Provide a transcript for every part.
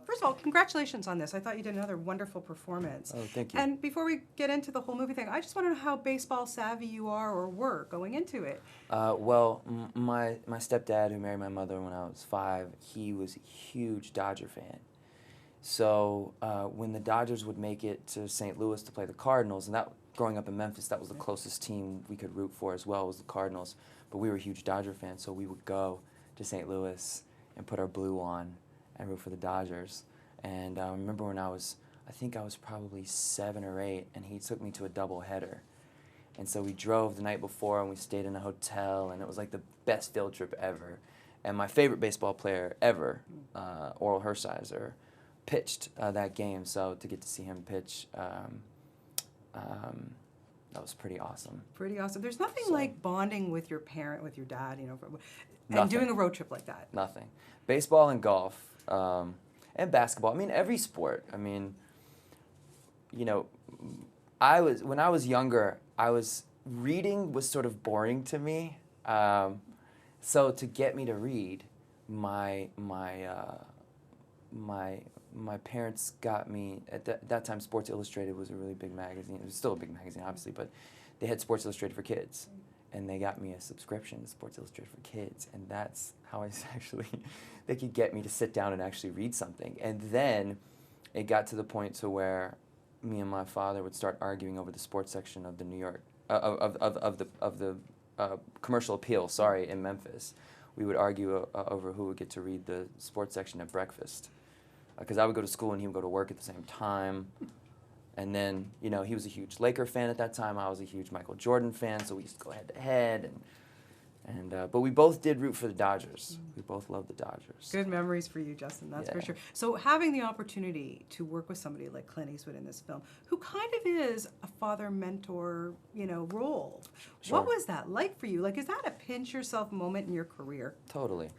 First of all, congratulations on this. I thought you did another wonderful performance. Oh, thank you. And before we get into the whole movie thing, I just want to know how baseball savvy you are or were going into it. My stepdad, who married my mother when I was 5, he was a huge Dodger fan. So when the Dodgers would make it to St. Louis to play the Cardinals, and that growing up in Memphis, that was the closest team we could root for as well, was the Cardinals. But we were huge Dodger fans, so we would go to St. Louis and put our blue on and root for the Dodgers. And I remember when I think I was probably 7 or 8, and he took me to a doubleheader. And so we drove the night before, and we stayed in a hotel, and it was like the best field trip ever. And my favorite baseball player ever, Oral Hershiser, pitched that game. So to get to see him pitch, that was pretty awesome. Pretty awesome. There's nothing like bonding with your parent, with your dad, and Nothing. doing a road trip like that. Nothing. Baseball and golf, and basketball. I mean, every sport. I mean, when I was younger, reading was sort of boring to me. So to get me to read, my parents got me, at that time Sports Illustrated was a really big magazine. It was still a big magazine, obviously, but they had Sports Illustrated for Kids. And they got me a subscription to Sports Illustrated for Kids. And that's how they could get me to sit down and actually read something. And then it got to the point to where me and my father would start arguing over the sports section of the New York, of the commercial appeal, in Memphis. We would argue over who would get to read the sports section at breakfast. Because I would go to school and he would go to work at the same time. And then, he was a huge Laker fan at that time. I was a huge Michael Jordan fan, so we used to go head to head. But we both did root for the Dodgers. We both loved the Dodgers. Good memories for you, Justin, that's for Yeah. sure. So having the opportunity to work with somebody like Clint Eastwood in this film, who kind of is a father-mentor, role, Sure. what was that like for you? Like, is that a pinch-yourself moment in your career? Totally.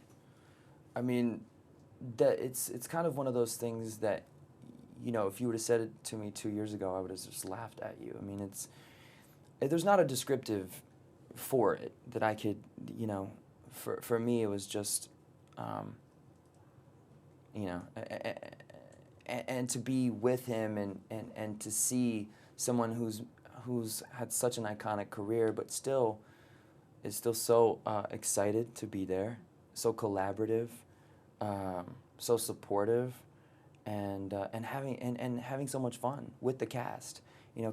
I mean, it's kind of one of those things that, if you would have said it to me 2 years ago, I would have just laughed at you. I mean, there's not a descriptive for it that I could, for me it was just, and to be with him and to see someone who's had such an iconic career but still is still so excited to be there, so collaborative, so supportive, and having so much fun with the cast,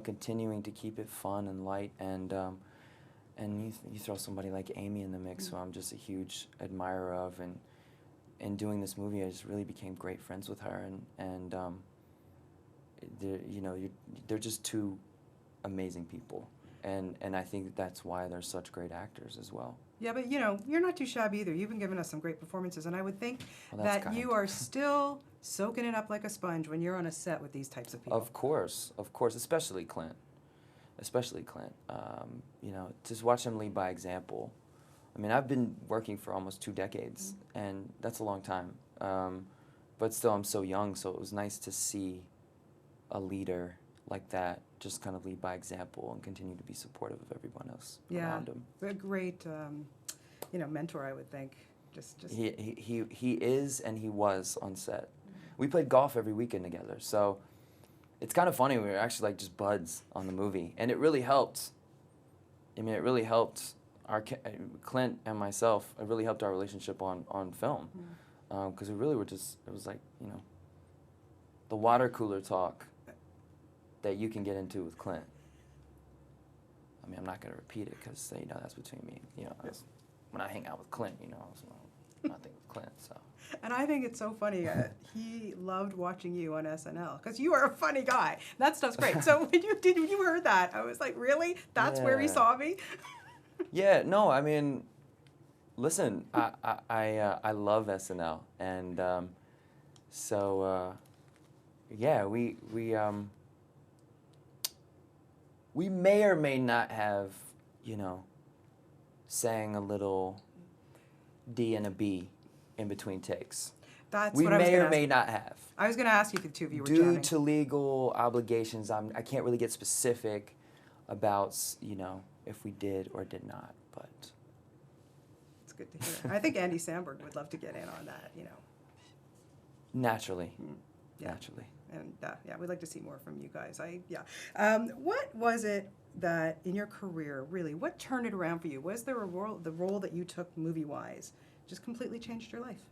continuing to keep it fun and light, and you throw somebody like Amy in the mix, who I'm just a huge admirer of, and doing this movie, I just really became great friends with her, and they're just two amazing people, and I think that's why they're such great actors as well. Yeah, but you're not too shabby either. You've been giving us some great performances, and I would think that kind. you are still soaking it up like a sponge when you're on a set with these types of people. Of course, especially Clint. Just watch him lead by example. I mean, I've been working for almost 2 decades, and that's a long time. But still, I'm so young, so it was nice to see a leader like that just kind of lead by example and continue to be supportive of everyone else around him. A great, mentor, I would think. He is, and he was on set. We played golf every weekend together, so it's kind of funny. We were actually like just buds on the movie, and it really helped. I mean, it really helped Clint and myself. It really helped our relationship on film, because we really were just. It was like the water cooler talk that you can get into with Clint. I mean, I'm not going to repeat it because that's between me. When I hang out with Clint, it's nothing with Clint. So. And I think it's so funny. He loved watching you on SNL because you are a funny guy. That stuff's great. So when you heard that, I was like, really? That's where he saw me? Yeah. No. I mean, listen. I love SNL, and we may or may not have sang a little D and a B in between takes. That's we what I was may gonna or ask may you. not have. I was going to ask you if the two of you were Due jamming. to legal obligations, I can't really get specific about if we did or did not, but It's good to hear. I think Andy Samberg would love to get in on that. Naturally. Yeah. Naturally. And yeah, we'd like to see more from you guys. What was it that in your career, really, what turned it around for you? Was there the role that you took movie-wise just completely changed your life?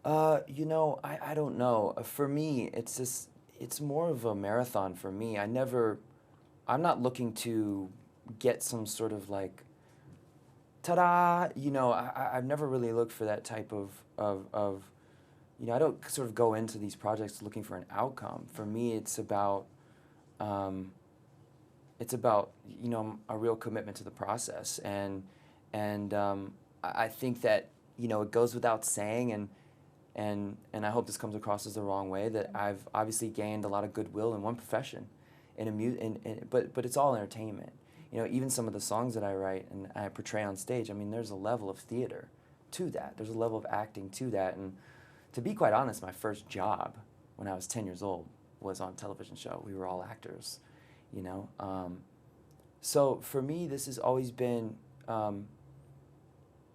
I don't know. For me, it's more of a marathon for me. I'm not looking to get some sort of like, ta-da, I've never really looked for that type of I don't sort of go into these projects looking for an outcome. For me, it's about a real commitment to the process. And I think that, it goes without saying, and I hope this comes across as the wrong way, that I've obviously gained a lot of goodwill in one profession, but it's all entertainment. Even some of the songs that I write and I portray on stage, I mean, there's a level of theater to that. There's a level of acting to that. And to be quite honest, my first job when I was 10 years old was on a television show. We were all actors, So for me, this has always been,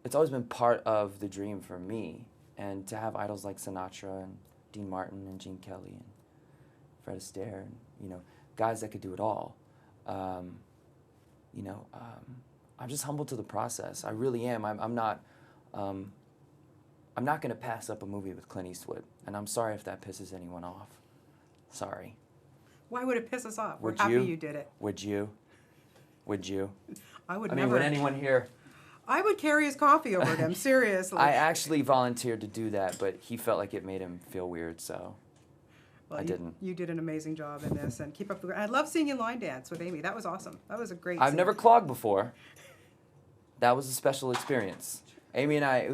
it's always been part of the dream for me. And to have idols like Sinatra and Dean Martin and Gene Kelly and Fred Astaire and, guys that could do it all. I'm just humble to the process. I really am. I'm not going to pass up a movie with Clint Eastwood, and I'm sorry if that pisses anyone off. Sorry. Why would it piss us off? Would We're happy you? you did it. Would you? Would you? I would I never. mean, would anyone here? I would carry his coffee over to him, seriously. I actually volunteered to do that, but he felt like it made him feel weird, so I didn't. You did an amazing job in this, and keep up the. I love seeing you line dance with Amy. That was awesome. That was a great. I've scene. never clogged before. That was a special experience. Amy and I,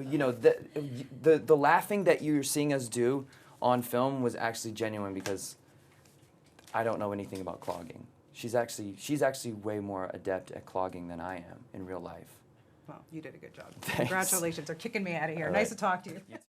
the laughing that you're seeing us do on film was actually genuine because I don't know anything about clogging. She's actually way more adept at clogging than I am in real life. Well, you did a good job. Thanks. Congratulations. They're kicking me out of here. All Nice right. to talk to you.